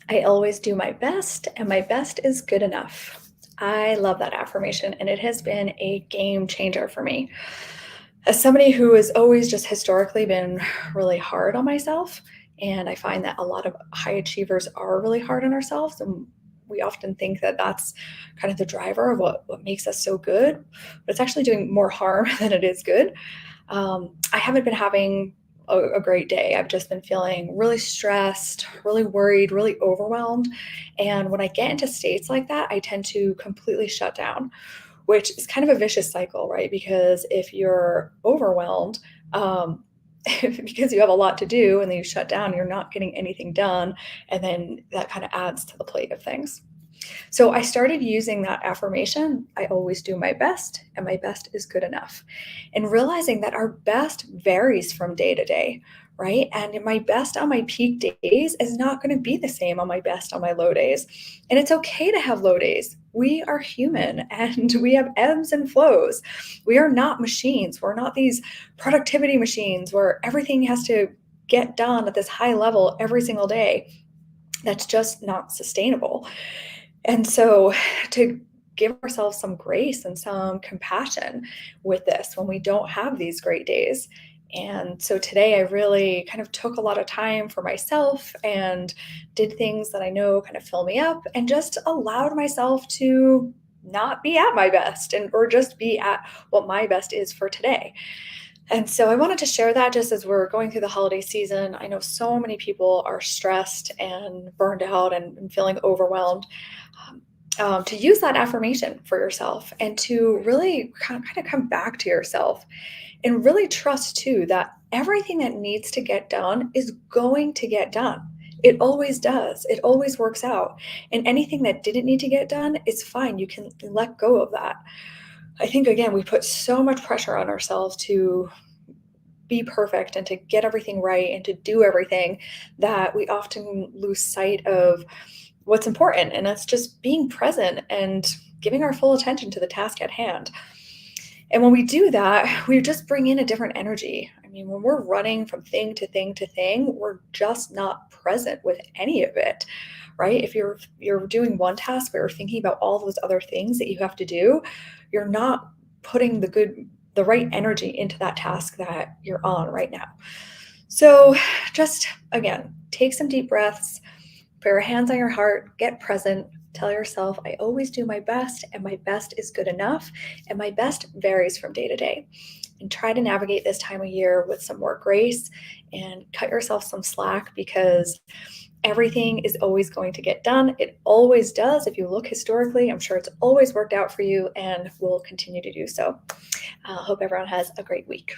I always do my best, and my best is good enough. I love that affirmation, and it has been a game changer for me. As somebody who has always just historically been really hard on myself, and I find that a lot of high achievers are really hard on ourselves, and we often think that that's kind of the driver of what makes us so good, but it's actually doing more harm than it is good. I haven't been having a great day. I've just been feeling really stressed, really worried, really overwhelmed. And when I get into states like that, I tend to completely shut down, which is kind of a vicious cycle, right? Because if you're overwhelmed, um, because you have a lot to do and then you shut down, you're not getting anything done. And then that kind of adds to the plate of things. So I started using that affirmation, I always do my best, and my best is good enough. And realizing that our best varies from day to day, right? And my best on my peak days is not going to be the same on my best on my low days. And it's okay to have low days. We are human and we have ebbs and flows. We are not machines. We're not these productivity machines where everything has to get done at this high level every single day. That's just not sustainable. And so to give ourselves some grace and some compassion with this when we don't have these great days. And so today I really kind of took a lot of time for myself and did things that I know kind of fill me up and just allowed myself to not be at my best and or just be at what my best is for today. And so I wanted to share that just as we're going through the holiday season. I know so many people are stressed and burned out and feeling overwhelmed. Um, to use that affirmation for yourself and to really kind of come back to yourself and really trust too that everything that needs to get done is going to get done. It always does. It always works out. And anything that didn't need to get done, it's fine. You can let go of that. I think, again, we put so much pressure on ourselves to be perfect and to get everything right and to do everything that we often lose sight of what's important. And that's just being present and giving our full attention to the task at hand. And when we do that, we just bring in a different energy. I mean, when we're running from thing to thing to thing, we're just not present with any of it, right? If you're doing one task but you're thinking about all those other things that you have to do, you're not putting the right energy into that task that you're on right now. So just again, take some deep breaths, put your hands on your heart, get present, tell yourself, I always do my best, and my best is good enough, and my best varies from day to day. And try to navigate this time of year with some more grace and cut yourself some slack because everything is always going to get done. It always does. If you look historically, I'm sure it's always worked out for you and will continue to do so. I hope everyone has a great week.